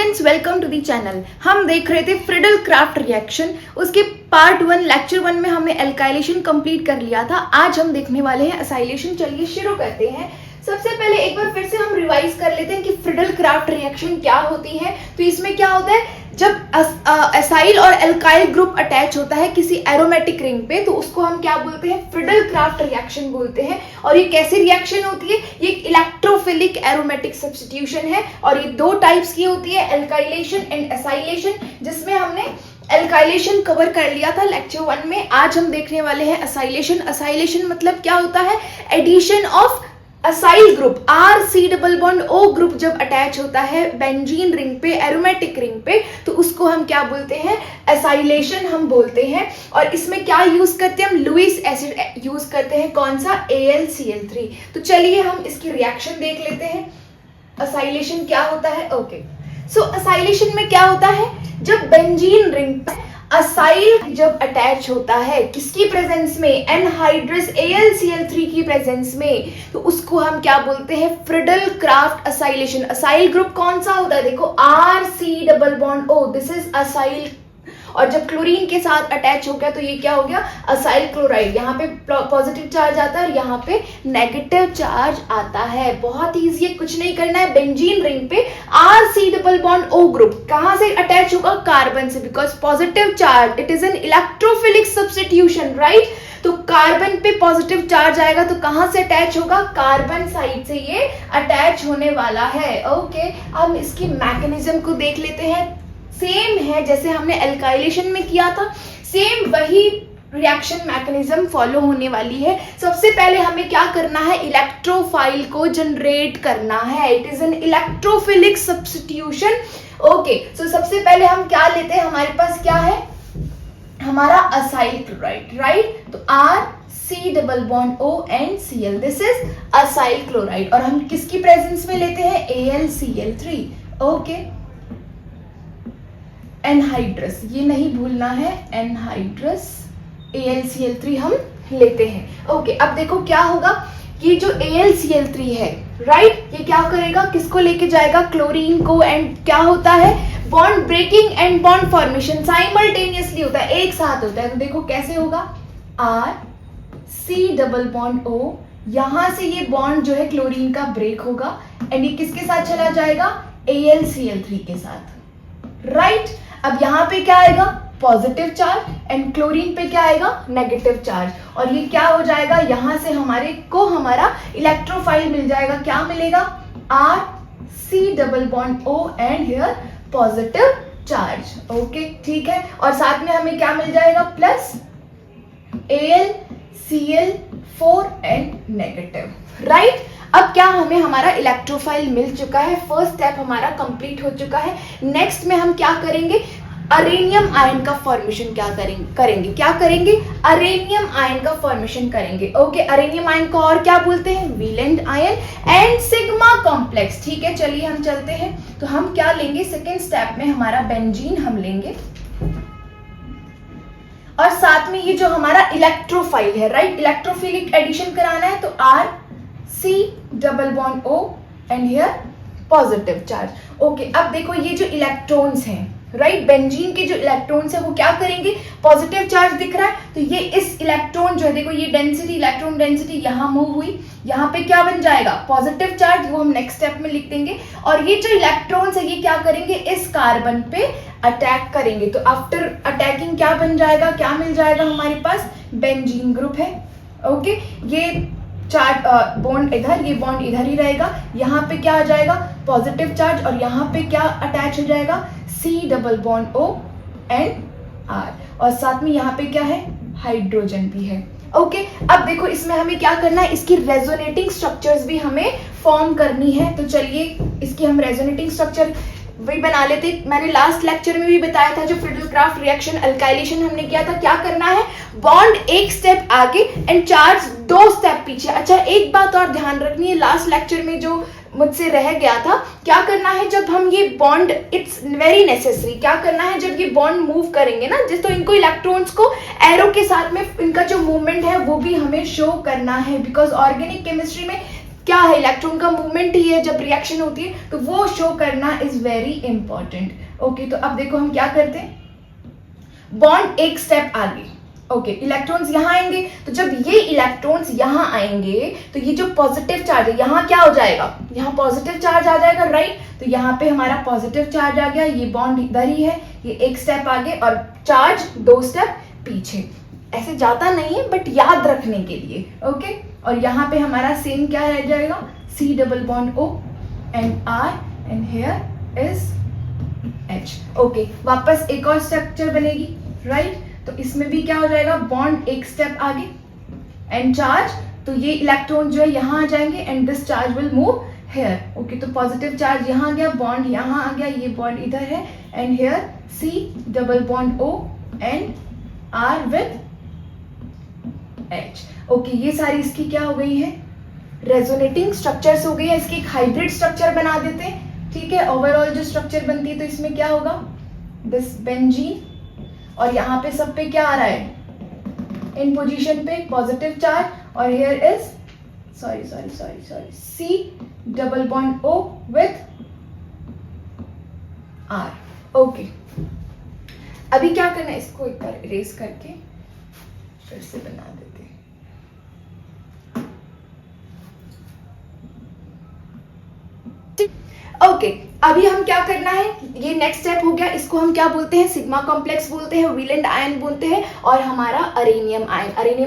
Friends, welcome to the channel. हम देख रहे थे फ्रिडल क्राफ्ट रिएक्शन। उसके पार्ट 1 लेक्चर 1 में हमने एल्काइलेशन कंप्लीट कर लिया था। आज हम देखने वाले हैं असाइलेशन। चलिए शुरू करते हैं। सबसे पहले एक बार फिर से हम रिवाइज कर लेते हैं कि फ्रिडल क्राफ्ट रिएक्शन क्या होती है। तो इसमें क्या होता है, जब एसाइल और एल्काइल ग्रुप अटैच होता है किसी एरोमेटिक रिंग पे, तो उसको हम क्या बोलते हैं, फ्रिडल क्राफ्ट रिएक्शन बोलते हैं। और ये कैसी रिएक्शन होती है, ये इलेक्ट्रोफिलिक एरोमेटिक सब्स्टिट्यूशन है और ये दो टाइप्स की होती है, एल्काइलेशन एंड एसाइलेशन, जिसमें हमने एल्काइलेशन कवर कर लिया था लेक्चर 1 में। आज हम देखने वाले हैं असाइलेशन। असाइलेशन मतलब क्या होता है, addition of acyl group, R C double bond O group जब अटैच होता है बेंजीन रिंग पे, एरोमेटिक रिंग पे, तो उसको हम क्या बोलते हैं, एसाइलेशन हम बोलते हैं। और इसमें क्या यूज करते हैं हम, लुईस एसिड यूज करते हैं। कौन सा, AlCl3। तो चलिए हम इसकी रिएक्शन देख लेते हैं। असाइलेशन क्या होता है, ओके। सो असाइलेशन में क्या होता है, जब बेंजीन रिंग पे असाइल जब अटैच होता है किसकी प्रेजेंस में, एनहाइड्रस AlCl3 की प्रेजेंस में, तो उसको हम क्या बोलते हैं, Friedel Crafts acylation. Acyl group कौन सा होता है, देखो RC double bond O, this is acyl. और जब क्लोरीन के साथ अटैच हो गया तो ये क्या हो गया, असाइल क्लोराइड। यहाँ पे पॉजिटिव चार्ज आता है और यहाँ पे नेगेटिव चार्ज आता है। बहुत ईजी है, कुछ नहीं करना है। बेंजीन रिंग पे RC double bond O group कहाँ से अटैच होगा, कार्बन से, because positive charge, it is an electrophilic substitution, right. तो कार्बन पे पॉजिटिव चार्ज आएगा तो कहाँ से अटैच होगा, कार्बन साइड से ये अटैच होने वाला है, ओके। अब इसकी मैकेनिज्म को देख लेते हैं। सेम है जैसे हमने एल्काइलेशन में किया था, सेम वही रिएक्शन मैकेनिज्म फॉलो होने वाली है। सबसे पहले हमें क्या करना है, इलेक्ट्रोफाइल को जनरेट करना है। It is an electrophilic substitution, okay. So सबसे पहले हम क्या लेते हैं, हमारे पास क्या है, हमारा असाइल क्लोराइड, राइट। तो RC double bond O and Cl, this is acyl chloride. और हम किसकी प्रेजेंस में लेते हैं, AlCl3, ओके। एनहाइड्रस, ये नहीं भूलना है, एनहाइड्रस AlCl3 हम लेते हैं, ओके। अब देखो क्या होगा, ये जो AlCl3 है, राइट, ये क्या करेगा, किसको लेके जाएगा, क्लोरीन को, एंड क्या होता है, bond breaking and bond formation simultaneously होता है, एक साथ होता है। तो देखो कैसे होगा, RC डबल बॉन्ड O, यहां से ये बॉन्ड जो है क्लोरीन का ब्रेक होगा एंड ये किसके साथ चला जाएगा, AlCl3 के साथ, राइट। अब यहाँ पे क्या आएगा, पॉजिटिव चार्ज, एंड क्लोरीन पे क्या आएगा, नेगेटिव चार्ज। और ये क्या हो जाएगा, यहां से हमारा इलेक्ट्रोफाइल मिल जाएगा। क्या मिलेगा, RC double bond O and here positive charge, okay, ठीक है। और साथ में हमें क्या मिल जाएगा, plus AlCl4 and negative, right. अब क्या हमें हमारा इलेक्ट्रोफाइल मिल चुका है, फर्स्ट स्टेप हमारा कंप्लीट हो चुका है। नेक्स्ट में हम क्या करेंगे, अरेनियम आयन का फॉर्मेशन क्या करेंगे, क्या करेंगे, अरेनियम आयन का फॉर्मेशन करेंगे, ओके। अरेनियम आयन को और क्या बोलते हैं, valent ion and sigma complex, ठीक है। चलिए हम चलते हैं। तो हम क्या लेंगे, सेकेंड स्टेप में हमारा बेंजीन हम लेंगे और साथ में ये जो हमारा इलेक्ट्रोफाइल है, राइट, इलेक्ट्रोफिलिक एडिशन कराना है, तो RC double bond O and here positive charge, okay. अब देखो ये जो इलेक्ट्रॉन्स हैं, राइट, बेंजीन के जो इलेक्ट्रॉन्स है वो क्या करेंगे, पॉजिटिव चार्ज दिख रहा है तो ये इस इलेक्ट्रॉन जो है, देखो ये डेंसिटी, इलेक्ट्रॉन डेंसिटी यहाँ मूव हुई, यहाँ पे क्या बन जाएगा, पॉजिटिव चार्ज, वो हम नेक्स्ट स्टेप में लिख देंगे। और ये जो इलेक्ट्रॉन्स है ये क्या करेंगे, इस कार्बन पे अटैक करेंगे। तो आफ्टर अटैकिंग क्या बन जाएगा, क्या मिल जाएगा हमारे पास, बेंजीन ग्रुप है, ओके। ये चार्ज बॉन्ड इधर, ये बॉन्ड इधर ही रहेगा, यहाँ पे क्या आ जाएगा, पॉजिटिव चार्ज, और यहाँ पे क्या अटैच हो जाएगा, C double bond O and R, और साथ में यहाँ पे क्या है, हाइड्रोजन भी है, ओके। अब देखो इसमें हमें क्या करना है, इसकी रेजोनेटिंग स्ट्रक्चर्स भी हमें फॉर्म करनी है। तो चलिए इसकी हम रेजोनेटिंग स्ट्रक्चर वही बना लेते। मैंने लास्ट लेक्चर में भी बताया था, जो फ्रिडल क्राफ्ट रिएक्शन एल्काइलेशन हमने किया था, क्या करना है, बॉन्ड एक स्टेप आगे एंड चार्ज 2 स्टेप पीछे। अच्छा, एक बात और ध्यान रखनी है, लास्ट लेक्चर में जो मुझसे रह गया था, क्या करना है, जब हम ये बॉन्ड, इट्स वेरी नेसेसरी, क्या करना है, जब ये बॉन्ड मूव करेंगे ना, जिस तो इनको इलेक्ट्रॉन्स को एरो के साथ में इनका जो मूवमेंट है वो भी हमें शो करना है, बिकॉज ऑर्गेनिक केमिस्ट्री में क्या है, इलेक्ट्रॉन का मूवमेंट ही है जब रिएक्शन होती है, तो वो शो करना इज वेरी इंपॉर्टेंट। ओके, तो अब देखो हम क्या करते हैं, बॉन्ड एक स्टेप आगे। ओके, इलेक्ट्रॉन्स यहाँ आएंगे, तो जब ये इलेक्ट्रॉन्स यहाँ आएंगे तो ये जो पॉजिटिव चार्ज है यहाँ क्या हो जाएगा, यहाँ पॉजिटिव चार्ज आ जाएगा, राइट। तो यहाँ पे हमारा पॉजिटिव चार्ज आ गया, ये बॉन्ड इधर ही है, ये एक स्टेप आगे और चार्ज 2 स्टेप पीछे। ऐसे जाता नहीं है बट याद रखने के लिए। ओके, और यहाँ पे हमारा सेम क्या रह जाएगा, C double bond O and R and here is H। Okay, वापस एक और स्ट्रक्चर बनेगी, राइट। तो इसमें भी क्या हो जाएगा, बॉन्ड एक स्टेप आगे एंड चार्ज, तो ये इलेक्ट्रॉन जो है यहाँ आ जाएंगे and this charge will move here. Okay, तो पॉजिटिव चार्ज यहाँ आ गया, बॉन्ड यहाँ आ गया, ये बॉन्ड इधर है and here C double bond O and R with H। Okay, ये सारी इसकी क्या हो गई है, रेजोनेटिंग स्ट्रक्चर्स हो गई है। इसकी एक हाइब्रिड स्ट्रक्चर बना देते हैं, ठीक है। ओवरऑल जो स्ट्रक्चर बनती है तो इसमें क्या होगा, दिस बेंजीन, और यहाँ पे सब पे क्या आ रहा है, इन पोजीशन पे पॉजिटिव चार्ज, और here is sorry C double bond O with R। Okay, अभी क्या करना है, इसको एक बार इरेज करके फिर से बना देते हैं। ओके, अभी हम क्या करना है, ये नेक्स्ट स्टेप हो गया, इसको हम क्या बोलते हैं, सिग्मा कॉम्प्लेक्स बोलते हैं, वेलेंट आयन बोलते हैं, और हमारा अरेनियम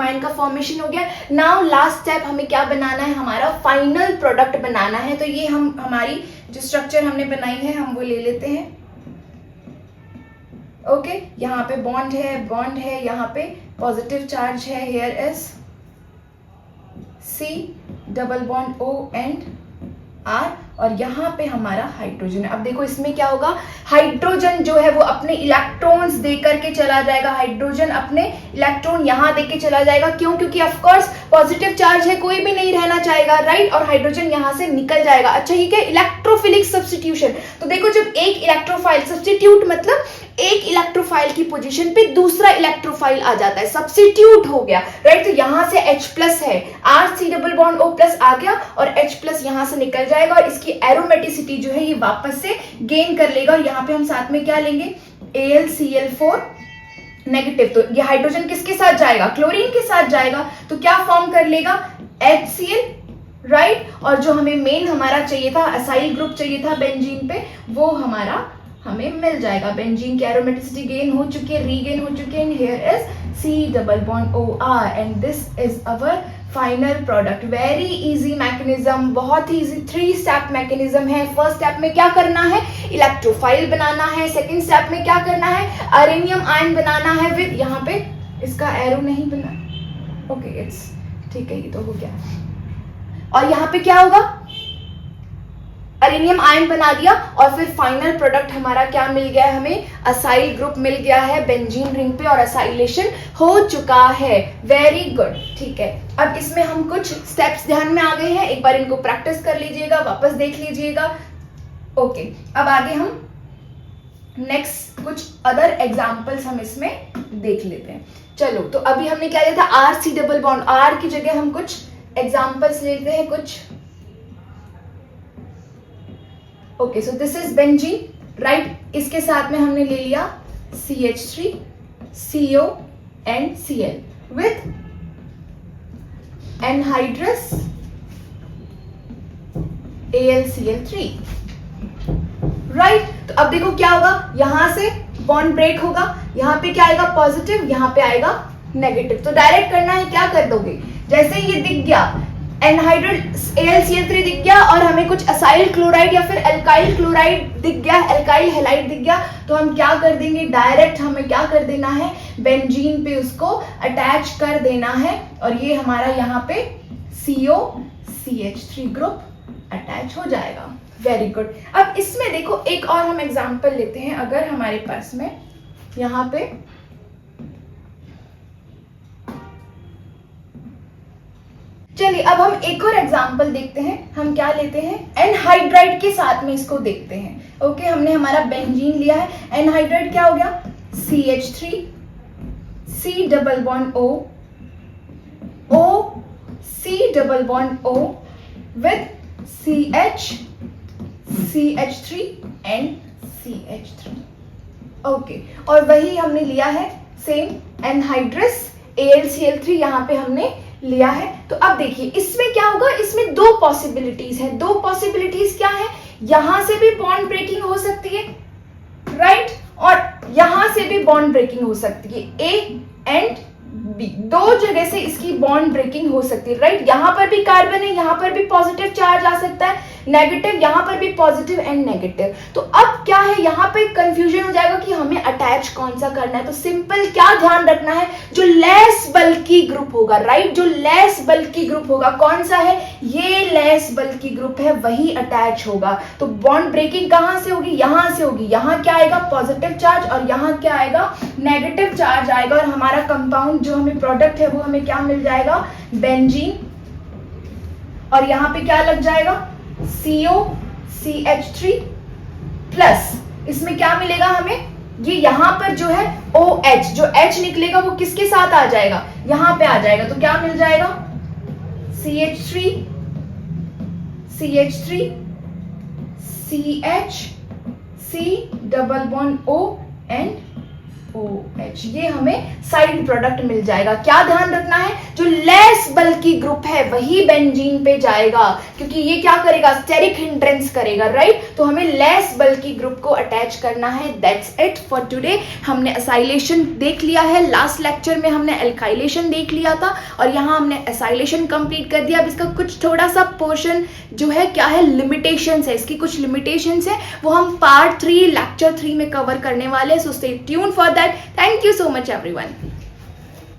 आयन का फॉर्मेशन हो गया। नाउ लास्ट स्टेप हमें क्या बनाना है, हमारा फाइनल प्रोडक्ट बनाना है। तो ये हम हमारी जो स्ट्रक्चर हमने बनाई है हम वो ले लेते हैं। ओके, यहाँ पे बॉन्ड है, यहाँ पे पॉजिटिव चार्ज है, here is C double bond O and R, और यहाँ पे हमारा हाइड्रोजन है। अब देखो इसमें क्या होगा, हाइड्रोजन जो है वो अपने इलेक्ट्रॉन्स दे करके चला जाएगा, हाइड्रोजन अपने इलेक्ट्रॉन यहाँ दे के चला जाएगा। क्यों, क्योंकि ऑफ कोर्स पॉजिटिव चार्ज है, कोई भी नहीं रहना चाहेगा, राइट, और हाइड्रोजन यहाँ से निकल जाएगा। अच्छा, ठीक है, इलेक्ट्रोफिलिक सब्स्टिट्यूशन। तो देखो जब एक इलेक्ट्रोफाइल, सब्स्टिट्यूट मतलब एक इलेक्ट्रोफाइल की पोजीशन पे दूसरा इलेक्ट्रोफाइल आ जाता है, सब्स्टिट्यूट हो गया, राइट। तो यहाँ से H प्लस है, R C double bond O plus आ गया और H प्लस यहाँ से निकल जाएगा, और इसकी एरोमेटिसिटी जो है ये वापस से गेन कर लेगा। और यहाँ पे हम साथ में क्या लेंगे, AlCl4 नेगेटिव। तो ये हाइड्रोजन किसके साथ जाएगा, क्लोरीन के साथ जाएगा, तो क्या फॉर्म कर लेगा, HCl, राइट। और जो हमें मेन हमारा चाहिए था, असाइल ग्रुप चाहिए था बेंजीन पे, वो हमारा हमें मिल जाएगा। बेंजीन की एरोमेटिसिटी गेन हो चुकी है, रीगेन हो चुकी है, here is C double bond OR and this is our final product. Very easy mechanism, बहुत ही इजी 3 स्टेप मैकेनिज्म है। फर्स्ट स्टेप में क्या करना है, इलेक्ट्रोफाइल बनाना है। सेकंड स्टेप में क्या करना है, अरेनियम आयन बनाना है विद, यहाँ पे इसका एरो नहीं बना, ओके इट्स ठीक है, ये तो हो गया। और यहाँ पे क्या होगा, अरेनियम आयन बना दिया, और फिर फाइनल प्रोडक्ट हमारा क्या मिल गया है, हमें असाइल ग्रुप मिल गया है बेंजीन रिंग पे, और असाइलेशन हो चुका है। वेरी गुड, ठीक है। अब इसमें हम कुछ स्टेप्स ध्यान में आ गए हैं, एक बार इनको प्रैक्टिस कर लीजिएगा, वापस देख लीजिएगा। ओके, अब आगे हम नेक्स्ट कुछ अदर एग्जाम्पल्स हम इसमें देख लेते हैं। चलो, तो अभी हमने क्या लिया था, R C double bond, R की जगह हम कुछ एग्जाम्पल्स लेते हैं कुछ। Okay, so this is benzene, right. इसके साथ में हमने ले लिया CH3 CO and Cl with anhydrous AlCl3, right. तो अब देखो क्या होगा, यहां से बॉन्ड ब्रेक होगा, यहाँ पे क्या आएगा, पॉजिटिव, यहाँ पे आएगा नेगेटिव। तो डायरेक्ट करना है, क्या कर दोगे, जैसे ये दिख गया एनहाइड्रस AlCl3 दिख गया, और हमें कुछ असाइल क्लोराइड या फिर अल्काइल क्लोराइड दिख गया, अल्काइल हैलाइड दिख गया, तो हम क्या कर देंगे, डायरेक्ट हमें क्या कर देना है, बेंजीन पे उसको अटैच कर देना है, और ये हमारा यहाँ पे CO CH3 ग्रुप अटैच हो जाएगा। Very good. अब इसमें देखो एक और हम एग्जाम्पल लेते हैं, अगर हमारे पास में यहाँ पे चलिए अब हम एक और एग्जाम्पल देखते हैं। हम क्या लेते हैं, एनहाइड्राइड के साथ में इसको देखते हैं। ओके, हमने हमारा बेंजीन लिया है, एनहाइड्राइड क्या हो गया, CH3 C double bond O O C double bond O with CH, CH3 and CH3। Okay, और वही हमने लिया है सेम एनहाइड्रस AlCl3 यहाँ पे हमने लिया है। तो अब देखिए इसमें क्या होगा, इसमें दो पॉसिबिलिटीज है। दो पॉसिबिलिटीज क्या है, यहां से भी बॉन्ड ब्रेकिंग हो सकती है, राइट, और यहां से भी बॉन्ड ब्रेकिंग हो सकती है। ए एंड बी, दो जगह से इसकी बॉन्ड ब्रेकिंग हो सकती है, राइट। यहां पर भी कार्बन है, यहां पर भी पॉजिटिव चार्ज आ सकता है, नेगेटिव, यहां पर भी पॉजिटिव एंड नेगेटिव। तो अब क्या है, यहां पे कंफ्यूजन हो जाएगा कि हमें अटैच कौन सा करना है। तो सिंपल क्या ध्यान रखना है, जो लेस बल्की ग्रुप होगा, राइट, जो लेस बल्की ग्रुप होगा, कौन सा है, ये लेस बल्की ग्रुप है, वही अटैच होगा। तो बॉन्ड ब्रेकिंग कहां से होगी, यहां से होगी। यहां क्या आएगा, पॉजिटिव चार्ज, और यहां क्या आएगा, नेगेटिव चार्ज आएगा, और हमारा कंपाउंड जो हमें प्रोडक्ट है वो हमें क्या मिल जाएगा, बेंजीन। और यहां पे क्या लग जाएगा, CO CH3 प्लस, इसमें क्या मिलेगा हमें, ये यहां पर जो है OH, जो H निकलेगा वो किसके साथ आ जाएगा, यहां पे आ जाएगा। तो क्या मिल जाएगा, CH3 CH3 CH C double bond O and OH, ये हमें साइड प्रोडक्ट मिल जाएगा। क्या ध्यान रखना है, जो लेस बल्की ग्रुप है वही बेंजीन पे जाएगा, क्योंकि ये क्या करेगा, स्टेरिक हिंड्रेंस करेगा, राइट। तो हमें लेस बल्की ग्रुप को अटैच करना है। That's it for today. हमने एसाइलेशन देख लिया है, लास्ट लेक्चर में हमने एल्काइलेशन देख लिया था, और यहाँ हमने एसाइलेशन कंप्लीट कर दिया। अब इसका कुछ थोड़ा सा पोर्शन जो है क्या है, लिमिटेशंस है, इसकी कुछ लिमिटेशंस है, वो हम पार्ट 3 लेक्चर 3 में कवर करने वाले हैं। So stay tune for that. Thank you so much everyone.